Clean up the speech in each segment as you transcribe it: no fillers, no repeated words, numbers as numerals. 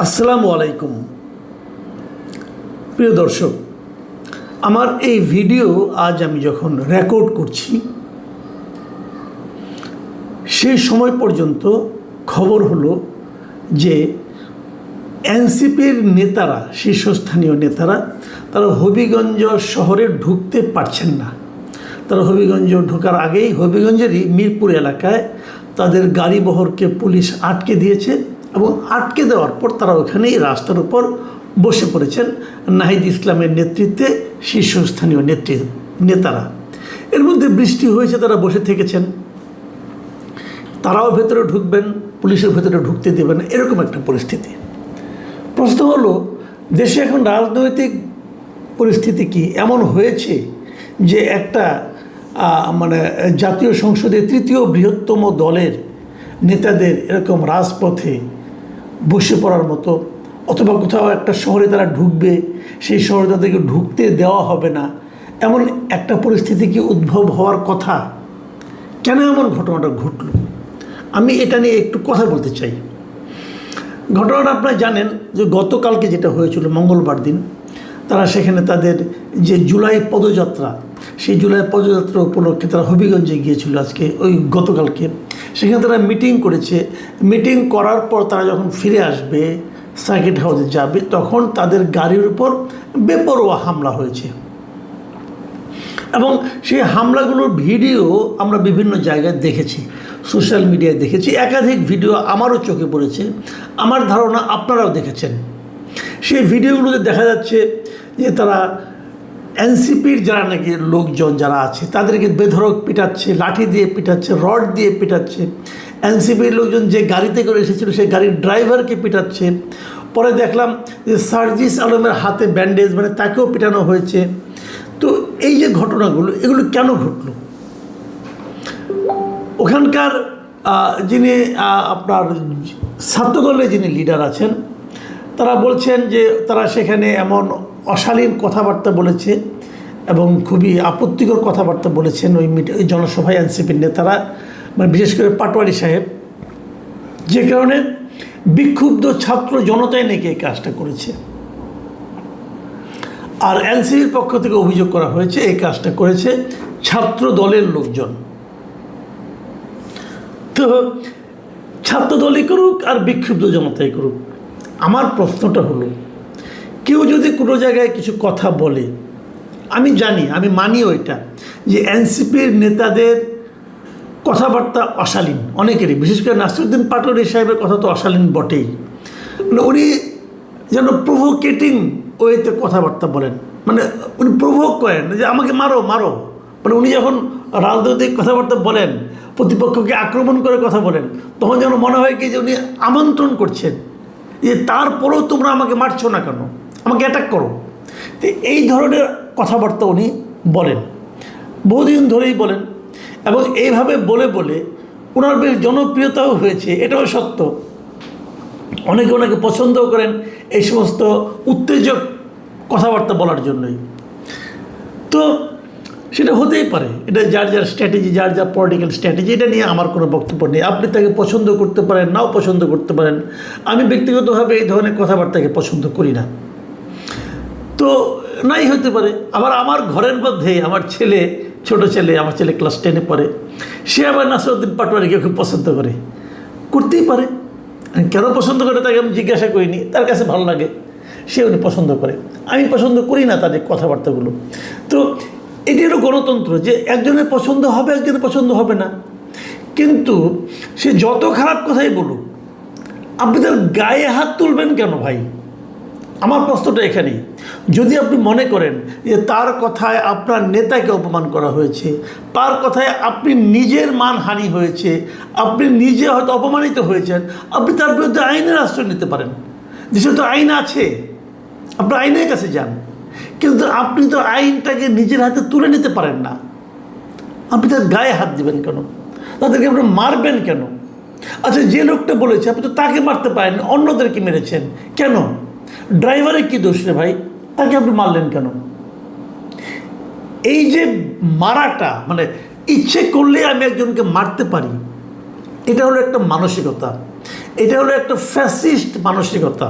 আসসালামু আলাইকুম প্রিয় দর্শক, আমার এই ভিডিও আজ আমি যখন রেকর্ড করছি সেই সময় পর্যন্ত খবর হলো যে এনসিপির নেতারা, শীর্ষস্থানীয় নেতারা, তারা হবিগঞ্জ শহরে ঢুকতে পারছেন না। তারা হবিগঞ্জ ঢোকার আগেই হবিগঞ্জেরই মিরপুর এলাকায় তাদের গাড়িবহরকে পুলিশ আটকে দিয়েছে এবং আটকে দেওয়ার পর তারা ওখানেই রাস্তার উপর বসে পড়েছেন নাহিদ ইসলামের নেতৃত্বে শীর্ষস্থানীয় নেতারা। এর মধ্যে বৃষ্টি হয়েছে, তারা বসে থেকেছেন। তারাও ভেতরে ঢুকবেন, পুলিশের ভেতরে ঢুকতে দেবেন, এরকম একটা পরিস্থিতি। প্রশ্ন হলো, দেশে এখন রাজনৈতিক পরিস্থিতি কি এমন হয়েছে যে একটা জাতীয় সংসদে তৃতীয় বৃহত্তম দলের নেতাদের এরকম রাজপথে বসে পড়ার মতো, অথবা কোথাও একটা শহরে তারা ঢুকবে, সেই শহরে তাদেরকে ঢুকতে দেওয়া হবে না, এমন একটা পরিস্থিতি কি উদ্ভব হওয়ার কথা? কেন এমন ঘটনাটা ঘটল? আমি এটা নিয়ে একটু কথা বলতে চাই। ঘটনাটা আপনারা জানেন যে গতকালকে যেটা হয়েছিল, মঙ্গলবার দিন, তারা সেখানে তাদের যে জুলাই পদযাত্রা, সেই জুলাই পদযাত্রা উপলক্ষে তারা হবিগঞ্জে গিয়েছিল আজকে, গতকালকে। সেখানে তারা মিটিং করেছে। মিটিং করার পর তারা যখন ফিরে আসবে, সার্কিট হাউসে যাবে, তখন তাদের গাড়ির উপর বেপরোয়া হামলা হয়েছে এবং সেই হামলাগুলোর ভিডিও আমরা বিভিন্ন জায়গায় দেখেছি, সোশ্যাল মিডিয়ায় দেখেছি। একাধিক ভিডিও আমারও চোখে পড়েছে, আমার ধারণা আপনারাও দেখেছেন। সেই ভিডিওগুলোতে দেখা যাচ্ছে যে তারা এনসিপির যারা নাকি লোকজন যারা আছে তাদেরকে বেধড়ক পিটাচ্ছে, লাঠি দিয়ে পিটাচ্ছে, রড দিয়ে পিটাচ্ছে। এনসিপির লোকজন যে গাড়িতে করে এসেছিল সেই গাড়ির ড্রাইভারকে পিটাচ্ছে। পরে দেখলাম যে সার্জিস আলমের হাতে ব্যান্ডেজ, তাকেও পিটানো হয়েছে। তো এই যে ঘটনাগুলো, এগুলো কেন ঘটল? ওখানকার যিনি আপনার ছাত্রদলের যিনি লিডার আছেন, তারা বলছেন যে তারা সেখানে এমন অশালীন কথাবার্তা বলেছে এবং খুবই আপত্তিকর কথাবার্তা বলেছেন ওই জনসভায় এনসিপির নেতারা, বিশেষ করে পাটোয়ারি সাহেব, যে কারণে বিক্ষুব্ধ ছাত্র জনতাই নাকি এই কাজটা করেছে। আর এনসিপির পক্ষ থেকে অভিযোগ করা হয়েছে এই কাজটা করেছে ছাত্র দলের লোকজন। তো ছাত্র দলই করুক আর বিক্ষুব্ধ জনতাই করুক, আমার প্রশ্নটা হলো, কেউ যদি কোনো জায়গায় কিছু কথা বলে, আমি জানি, আমি মানি ওইটা, যে এনসিপির নেতাদের কথাবার্তা অশালীন অনেকেরই, বিশেষ করে নাসিরুদ্দিন পাটোয়ারি সাহেবের কথা তো অশালীন বটেই। উনি যেন প্রভোকেটিং ওয়েতে কথাবার্তা বলেন, উনি প্রভোগ করেন যে আমাকে মারো মারো। উনি যখন রাজনৈতিক কথাবার্তা বলেন, প্রতিপক্ষকে আক্রমণ করে কথা বলেন, তখন যেন মনে হয় কি যে উনি আমন্ত্রণ করছেন যে তারপরেও তোমরা আমাকে মারছো না কেন, আমাকে অ্যাটাক করো। তো এই ধরনের কথাবার্তা উনি বলেন, বহুদিন ধরেই বলেন, এবং এইভাবে বলে বলে ওনার বেশ জনপ্রিয়তাও হয়েছে, এটাও সত্য। অনেকে ওনাকে পছন্দও করেন এই সমস্ত উত্তেজক কথাবার্তা বলার জন্যই। তো সেটা হতেই পারে, এটা যার যার স্ট্র্যাটেজি, যার যার পলিটিক্যাল স্ট্র্যাটেজি, এটা নিয়ে আমার কোনো বক্তব্য নেই। আপনি তাকে পছন্দ করতে পারেন, নাও পছন্দ করতে পারেন। আমি ব্যক্তিগতভাবে এই ধরনের কথাবার্তাকে পছন্দ করি না, তো নাই হতে পারে। আবার আমার ঘরের মধ্যে আমার ছেলে, ছোট ছেলে, আমার ছেলে ক্লাস 10-এ পড়ে, সে আবার নাসিরুদ্দিন পাটোয়ারিকে খুব পছন্দ করতেই পারে। কেন পছন্দ করে তাকে আমি জিজ্ঞাসা করিনি, তার কাছে ভালো লাগে, সে উনি পছন্দ করে, আমি পছন্দ করি না তাদের কথাবার্তাগুলো। তো এটি হলো গণতন্ত্র, যে একজনের পছন্দ হবে, একজনের পছন্দ হবে না। কিন্তু সে যত খারাপ কথাই বলুক, আপনি তার গায়ে হাত তুলবেন কেন ভাই? আমার প্রশ্নটা এখানেই। যদি আপনি মনে করেন যে তার কথায় আপনার নেতাকে অপমান করা হয়েছে, তার কথায় আপনি নিজের মানহানি হয়েছে, আপনি নিজে হয়তো অপমানিত হয়েছেন, আপনি তার বিরুদ্ধে আইনের আশ্রয় নিতে পারেন। দেশে তো আইন আছে, আপনি আইনের কাছে যান। কিন্তু আপনি তো আইনটাকে নিজের হাতে তুলে নিতে পারেন না। আপনি তার গায়ে হাত দিবেন কেন? তাদেরকে আপনি মারবেন কেন? আচ্ছা, যে লোকটা বলেছে আপনি তো তাকে মারতে পারেন, অন্যদেরকে মেরেছেন কেন? ড্রাইভারের কী দোষ রে ভাই, তাকে আপনি মারলেন কেন? এই যে মারাটা, ইচ্ছে করলে আমি একজনকে মারতে পারি, এটা হলো একটা মানসিকতা। এটা হলো একটা ফ্যাসিস্ট মানসিকতা।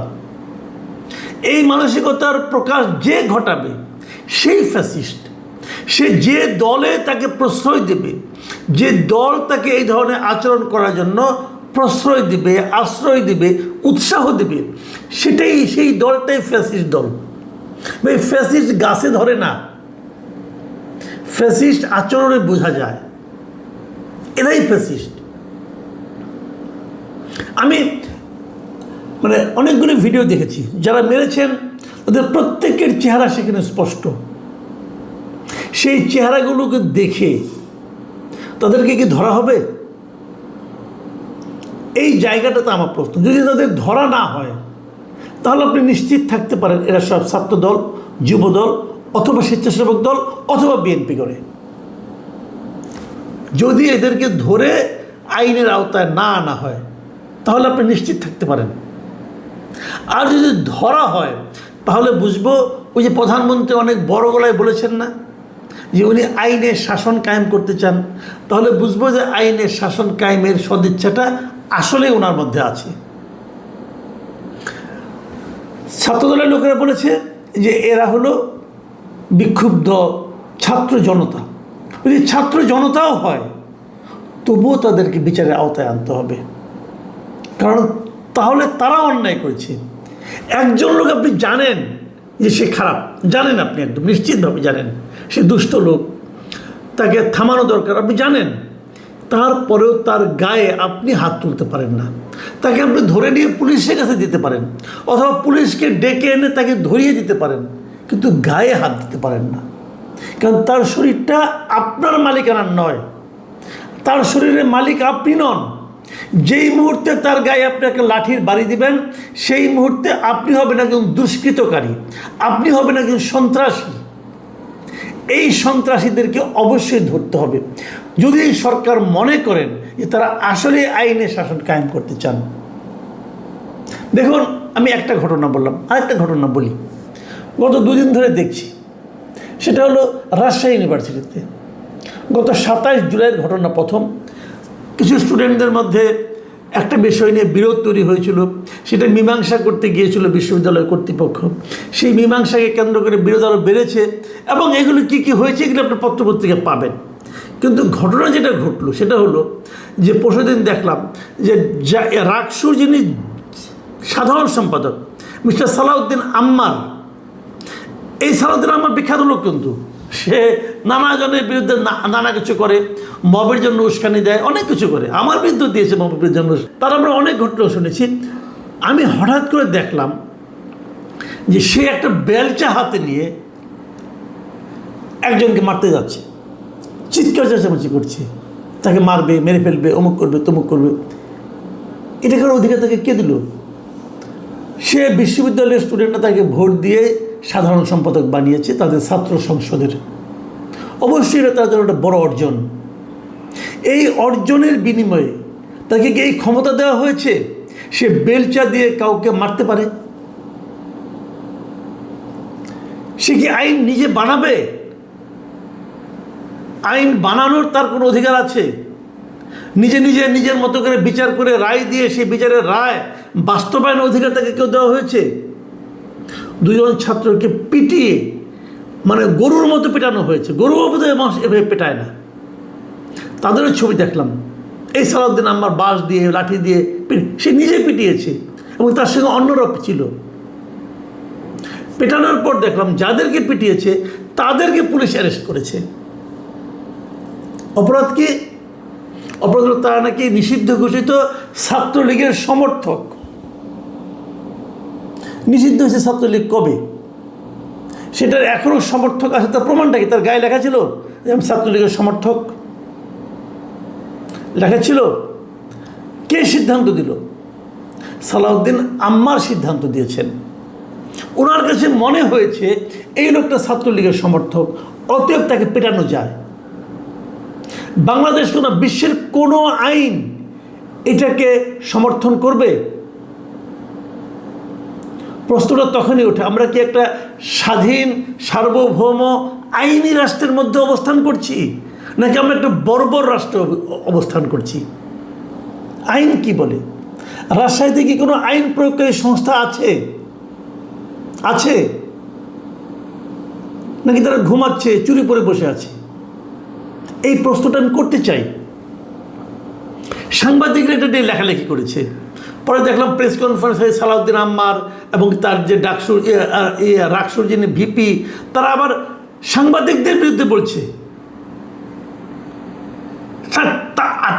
এই মানসিকতার প্রকাশ যে ঘটাবে সেই ফ্যাসিস্ট। সে যে দলে তাকে প্রশ্রয় দেবে, যে দল তাকে এই ধরনের আচরণ করার জন্য প্রশ্রয় দিবে, আশ্রয় দিবে, উৎসাহ দিবে, সেই দলটাই ফ্যাসিস্ট দল। এই ফ্যাসিস্ট গাছে ধরে না, ফ্যাসিস্ট আচরণে বোঝা যায়, এরাই ফ্যাসিস্ট। আমি অনেকগুলো ভিডিও দেখেছি, যারা মেরেছেন তাদের প্রত্যেকের চেহারা সেখানে স্পষ্ট। সেই চেহারাগুলোকে দেখে তাদেরকে কি ধরা হবে? এই জায়গাটাতে আমার প্রশ্ন। যদি তাদের ধরা না হয় তাহলে আপনি নিশ্চিত থাকতে পারেন এরা সব ছাত্রদল, যুবদল, অথবা স্বেচ্ছাসেবক দল, অথবা বিএনপি করে। যদি এদেরকে ধরে আইনের আওতায় না আনা হয় তাহলে আপনি নিশ্চিত থাকতে পারেন। আর যদি ধরা হয় তাহলে বুঝবো, ওই যে প্রধানমন্ত্রী অনেক বড় গলায় বলেছেন না যে উনি আইনের শাসন কায়েম করতে চান, তাহলে বুঝবো যে আইনের শাসন কায়েমের সদিচ্ছাটা আসলে ওনার মধ্যে আছে। ছাত্রদলের লোকেরা বলেছে যে এরা হলো বিক্ষুব্ধ ছাত্র জনতা। যদি ছাত্র জনতাও হয় তবুও তাদেরকে বিচারের আওতায় আনতে হবে, কারণ তাহলে তারা অন্যায় করেছে। একজন লোক আপনি জানেন যে সে খারাপ, জানেন, আপনি একদম নিশ্চিতভাবে জানেন সে দুষ্ট লোক, তাকে থামানো দরকার, আপনি জানেন, তারপরেও তার গায়ে আপনি হাত তুলতে পারেন না। তাকে আপনি ধরে নিয়ে পুলিশের কাছে দিতে পারেন, অথবা পুলিশকে ডেকে এনে তাকে ধরিয়ে দিতে পারেন, কিন্তু গায়ে হাত দিতে পারেন না, কারণ তার শরীরটা আপনার মালিকানার নয়, তার শরীরের মালিক আপনি নন। যেই মুহূর্তে তার গায়ে আপনি একটা লাঠির বাড়ি দিবেন, সেই মুহূর্তে আপনি হবেন একজন দুষ্কৃতকারী, আপনি হবেন একজন সন্ত্রাসী। এই সন্ত্রাসীদেরকে অবশ্যই ধরতে হবে, যদি সরকার মনে করেন যে তারা আসলে আইনের শাসন কায়েম করতে চান। দেখুন, আমি একটা ঘটনা বললাম, আরেকটা ঘটনা বলি। গত দুদিন ধরে দেখছি, সেটা হলো রাজশাহী ইউনিভার্সিটিতে গত 27 জুলাইয়ের ঘটনা। প্রথম কিছু স্টুডেন্টদের মধ্যে একটা বিষয় নিয়ে বিরোধ তৈরি হয়েছিল, সেটা মীমাংসা করতে গিয়েছিল বিশ্ববিদ্যালয় কর্তৃপক্ষ। সেই মীমাংসাকে কেন্দ্র করে বিরোধ আরও বেড়েছে, এবং এগুলো কী কী হয়েছে এগুলো আপনার পত্রপত্রিকা পাবেন। কিন্তু ঘটনা যেটা ঘটলো সেটা হলো যে পরশুদিন দেখলাম যে রাকসুর যিনি সাধারণ সম্পাদক মিস্টার সালাউদ্দিন আম্মার, এই সালাউদ্দিন আম্মার বিখ্যাত লোক, কিন্তু সে নানা জনের বিরুদ্ধে নানা কিছু করে, মবের জন্য উস্কানি দেয়, অনেক কিছু করে। আমার বিরুদ্ধে দিয়েছে মবের জন্য, তার আমরা অনেক ঘটনা শুনেছি। আমি হঠাৎ করে দেখলাম যে সে একটা বেলচা হাতে নিয়ে একজনকে মারতে যাচ্ছে, চিৎকার চেঁচামেচি করছে, তাকে মারবে, মেরে ফেলবে, অমুক করবে, তমুক করবে। এটা করার অধিকার তাকে কে দিল? সে বিশ্ববিদ্যালয়ের স্টুডেন্টরা তাকে ভোট দিয়ে সাধারণ সম্পাদক বানিয়েছে তাদের ছাত্র সংসদের। অবশ্যই এটা তাদের একটা বড় অর্জন। এই অর্জনের বিনিময়ে তাকে কি এই ক্ষমতা দেওয়া হয়েছে সে বেলচা দিয়ে কাউকে মারতে পারে? সে কি আইন নিজে বানাবে? আইন বানানোর তার কোনো অধিকার আছে? নিজের মতো করে বিচার করে রায় দিয়ে সেই বিচারের রায় বাস্তবায়নের অধিকার তাকে কেউ দেওয়া হয়েছে? দুজন ছাত্রকে পিটিয়ে, গরুর মতো পেটানো হয়েছে। গরু বোধহয় মানুষ এভাবে পেটায় না। তাদেরও ছবি দেখলাম। এই সালাউদ্দিন আম্মার বাঁশ দিয়ে, লাঠি দিয়ে সে নিজে পিটিয়েছে, এবং তার সঙ্গে অন্যরা ছিল। পেটানোর পর দেখলাম যাদেরকে পিটিয়েছে তাদেরকে পুলিশ অ্যারেস্ট করেছে। অপরাধ কি? অপরাধ হলো তারা নাকি নিষিদ্ধ ঘোষিত ছাত্রলীগের সমর্থক। নিষিদ্ধ হয়েছে ছাত্রলীগ কবে? সেটার এখনও সমর্থক আছে, তার প্রমাণটা কি? তার গায়ে লেখা ছিল যে আমি ছাত্রলীগের সমর্থক, লেখা ছিল। কে সিদ্ধান্ত দিল? সালাউদ্দিন আম্মার সিদ্ধান্ত দিয়েছেন। ওনার কাছে মনে হয়েছে এই লোকটা ছাত্রলীগের সমর্থক, অতএব তাকে পেটানো যায়। বাংলাদেশ কোনো বিশ্বের কোনো আইন এটাকে সমর্থন করবে? প্রশ্নটা তখনই ওঠে, আমরা কি একটা স্বাধীন সার্বভৌম আইনি রাষ্ট্রের মধ্যে অবস্থান করছি, নাকি আমরা একটা বর্বর রাষ্ট্র অবস্থান করছি? আইন কি বলে? রাজশাহীতে কি কোনো আইন প্রয়োগকারী সংস্থা আছে? আছে নাকি তারা ঘুমাচ্ছে, চুরি পরে বসে আছে? এই প্রশ্নটা আমি করতে চাই। সাংবাদিকরা এটা নিয়ে লেখালেখি করেছে। পরে দেখলাম প্রেস কনফারেন্সে সালাউদ্দিন আম্মার এবং তার যে রাকসুর যিনি ভিপি, তারা আবার সাংবাদিকদের বিরুদ্ধে বলছে,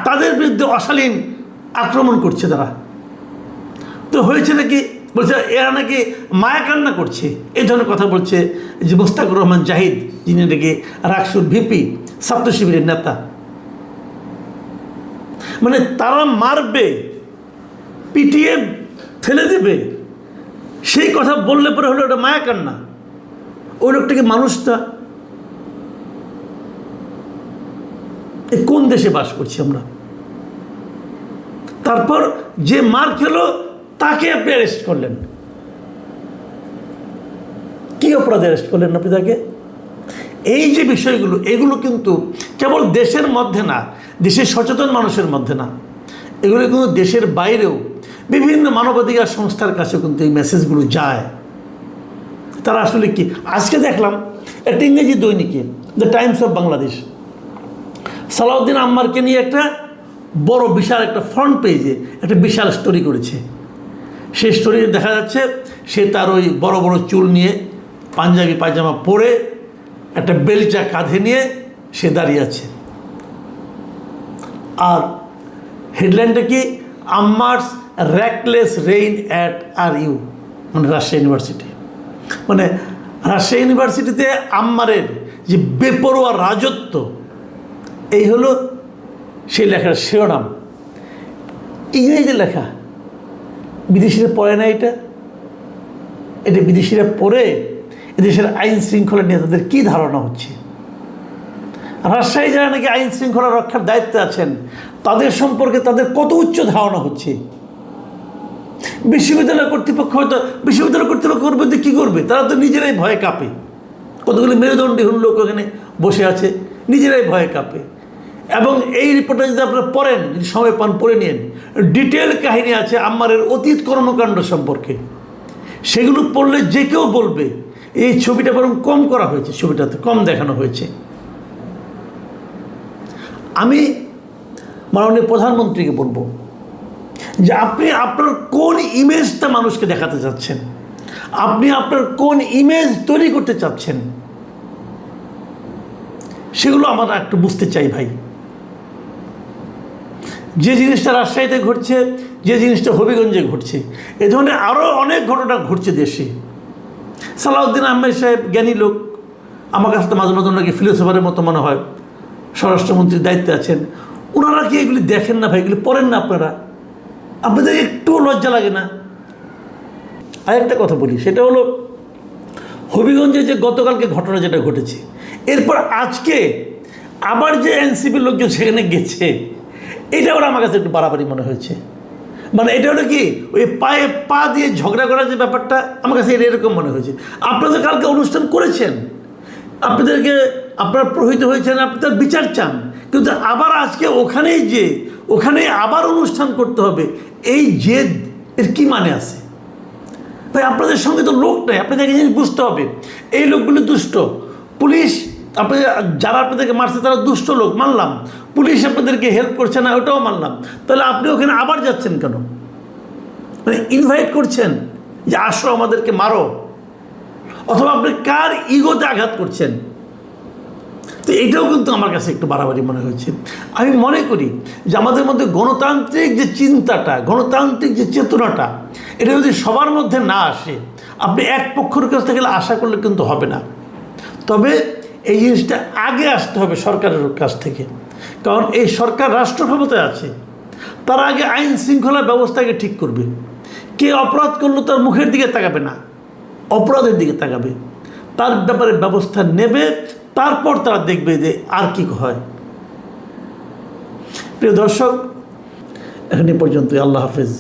তাদের বিরুদ্ধে অশালীন আক্রমণ করছে তারা। তো হয়েছে নাকি, বলছে এরা নাকি মায়া কান্না করছে, এই ধরনের কথা বলছে যে মোস্তাকুর রহমান জাহিদ, যিনি নাকি রাকসুর ভিপি, ছাত্র শিবিরের নেতা। মানে তারা মারবে, পিটিয়ে ফেলে দেবে, সেই কথা বললে পরে হলো ওটা মায়া কান্না। ওই লোকটাকে মানুষটা, কোন দেশে বাস করছি আমরা? তারপর যে মার খেলো তাকে আপনি অ্যারেস্ট করলেন। কি অপরাধে অ্যারেস্ট করলেন আপনি তাকে? এই যে বিষয়গুলো, এগুলো কিন্তু কেবল দেশের মধ্যে না, দেশের সচেতন মানুষের মধ্যে না, এগুলো কিন্তু দেশের বাইরেও বিভিন্ন মানবাধিকার সংস্থার কাছে কিন্তু এই মেসেজগুলো যায়। তারা আসলে কি, আজকে দেখলাম একটা ইংরেজি দৈনিকে, the Times of Bangladesh, Salauddin আম্মারকে নিয়ে একটা বড় বিশাল একটা ফ্রন্ট পেজে একটা বিশাল স্টোরি করেছে। সেই স্টোরি দেখা যাচ্ছে সে তার ওই বড় বড় চুল নিয়ে, পাঞ্জাবি পায়জামা পরে, একটা বেলচা কাঁধে নিয়ে সে দাঁড়িয়ে আছে। আর হেডলাইনটা কি, আম্মারস র্যাকলেস রেইন অ্যাট RU, মানে রাজশাহী ইউনিভার্সিটি। মানে রাজশাহী ইউনিভার্সিটিতে আম্মারের যে বেপরোয়া রাজত্ব, এই হলো সেই লেখার শিরোনাম। ইংরেজিতে লেখা, বিদেশিরা পড়ে না এটা বিদেশিরা পড়ে এদেশের আইন শৃঙ্খলা নিয়ে তাদের কী ধারণা হচ্ছে। রাজশাহী যারা নাকি আইন শৃঙ্খলা রক্ষার দায়িত্বে আছেন, তাদের সম্পর্কে তাদের কত উচ্চ ধারণা হচ্ছে। বিশ্ববিদ্যালয় কর্তৃপক্ষ হয়তো, বিশ্ববিদ্যালয় কর্তৃপক্ষ করবে তো কী করবে, তারা তো নিজেরাই ভয়ে কাঁপে। কতগুলো মেরুদণ্ডী লোক ওখানে বসে আছে, নিজেরাই ভয়ে কাঁপে। এবং এই রিপোর্টটা যদি আপনারা পড়েন, যদি সময় পান পড়ে নিন, ডিটেল কাহিনী আছে আম্মারের অতীত কর্মকাণ্ড সম্পর্কে। সেগুলো পড়লে যে কেউ বলবে এই ছবিটা বরং কম করা হয়েছে, ছবিটাতে কম দেখানো হয়েছে। আমি মাননীয় প্রধানমন্ত্রীকে বলবো যে আপনি আপনার কোন ইমেজটা মানুষকে দেখাতে চাচ্ছেন, আপনি আপনার কোন ইমেজ তৈরি করতে চাচ্ছেন, সেগুলো আমরা একটু বুঝতে চাই ভাই। যে জিনিসটা রাজশাহীতে ঘটছে, যে জিনিসটা হবিগঞ্জে ঘটছে, এ ধরনের আরও অনেক ঘটনা ঘটছে দেশে। সালাউদ্দিন আহমেদ সাহেব জ্ঞানী লোক, আমার কাছে তো মাঝে মাঝে ওনাকে ফিলোসফারের মতো মনে হয়, স্বরাষ্ট্রমন্ত্রীর দায়িত্বে আছেন। ওনারা কি এগুলি দেখেন না ভাই? এগুলি পড়েন না আপনারা? আপনাদের একটুও লজ্জা লাগে না? আরেকটা কথা বলি, সেটা হলো হবিগঞ্জে যে গতকালকে ঘটনা যেটা ঘটেছে, এরপর আজকে আবার যে এনসিপির লোকজন সেখানে গেছে, এটা ওরা আমার কাছে একটু বাড়াবাড়ি মনে হয়েছে। মানে এটা হলো কি, ওই পায়ে পা দিয়ে ঝগড়া করার যে ব্যাপারটা, আমার কাছে এটা এরকম মনে হয়েছে। আপনাদের কালকে অনুষ্ঠান করেছেন, আপনাদেরকে আপনারা প্রহিত হয়েছেন, আপনি তার বিচার চান, কিন্তু আবার আজকে ওখানেই আবার অনুষ্ঠান করতে হবে, এই জেদ এর কী মানে আছে ভাই? আপনাদের সঙ্গে তো লোক নেই, আপনাদেরকে জিনিস বুঝতে হবে, এই লোকগুলো দুষ্ট। পুলিশ যারা আপনাদেরকে মারছে তারা দুষ্ট লোক, মানলাম। পুলিশ আপনাদেরকে হেল্প করছে না, ওটাও মানলাম। তাহলে আপনি ওখানে আবার যাচ্ছেন কেন? মানে ইনভাইট করছেন যে আসো আমাদেরকে মারো, অথবা আপনি কার ইগোতে আঘাত করছেন? তো এটাও কিন্তু আমার কাছে একটু বাড়াবাড়ি মনে হয়েছে। আমি মনে করি যে আমাদের মধ্যে গণতান্ত্রিক যে চিন্তাটা, গণতান্ত্রিক যে চেতনাটা, এটা যদি সবার মধ্যে না আসে, আপনি এক পক্ষের কাছ থেকে আশা করলে কিন্তু হবে না। তবে এই জিনিসটা আগে আসতে হবে সরকারের কাছ থেকে, কারণ এই সরকার রাষ্ট্র ক্ষমতায় আছে। তার আগে আইন শৃঙ্খলা ব্যবস্থাকে ঠিক করবে। কে অপরাধ করলো তার মুখের দিকে তাকাবে না, অপরাধের দিকে তাকাবে, তার ব্যাপারে ব্যবস্থা নেবে, তারপর তারা দেখবে যে আর কি হয়। প্রিয় দর্শক, এখানে পর্যন্তই। আল্লাহ হাফেজ।